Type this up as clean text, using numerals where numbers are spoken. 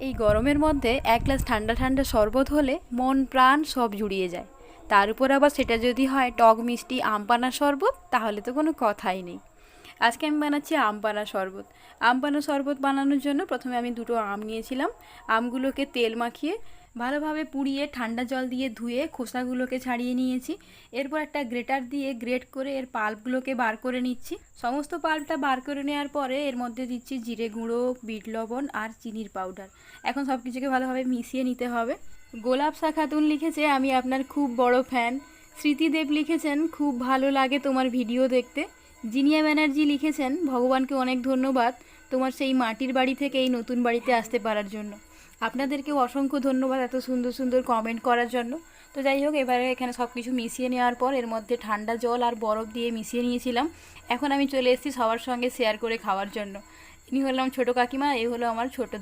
এই গরমের মধ্যে এক গ্লাস ঠান্ডা ঠান্ডা শরবত হলে মন প্রাণ সব জুড়িয়ে যায়। তার উপর আবার সেটা যদি হয় টক মিষ্টি আম পানার শরবত, তাহলে তো কোনো কথাই নেই। আজকে আমি বানাচ্ছি আম পানা শরবত। আম পানা শরবত বানানোর জন্য প্রথমে আমি দুটো আম নিয়েছিলাম। আমগুলোকে তেল মাখিয়ে ভালোভাবে পুড়িয়ে ঠান্ডা জল দিয়ে ধুয়ে খোসাগুলোকে ছাড়িয়ে নিয়েছি। এরপর একটা গ্রেটার দিয়ে গ্রেট করে এর পাল্পগুলোকে বার করে নিচ্ছি। সমস্ত পাল্পটা বার করে নেওয়ার পরে এর মধ্যে দিচ্ছি জিরে গুঁড়ো, বিট লবণ আর চিনির পাউডার। এখন সব কিছুকে ভালোভাবে মিশিয়ে নিতে হবে। গোলাপ শাহ খাতুন লিখেছে, আমি আপনার খুব বড় ফ্যান। স্মৃতিদেব লিখেছেন, খুব ভালো লাগে তোমার ভিডিও দেখতে। জিনিয়া ব্যানার্জি লিখেছেন, ভগবানকে অনেক ধন্যবাদ তোমার সেই মাটির বাড়ি থেকে এই নতুন বাড়িতে আসতে পারার জন্য। আপনাদেরকেও অসংখ্য ধন্যবাদ এত সুন্দর সুন্দর কমেন্ট করার জন্য। তো যাই হোক, এবারে এখানে সব কিছু মিশিয়ে নেওয়ার পর এর মধ্যে ঠান্ডা জল আর বরফ দিয়ে মিশিয়ে নিয়েছিলাম। এখন আমি চলে এসেছি সবার সঙ্গে শেয়ার করে খাওয়ার জন্য। ইনি হলাম ছোটো কাকিমা, এই হলো আমার ছোটো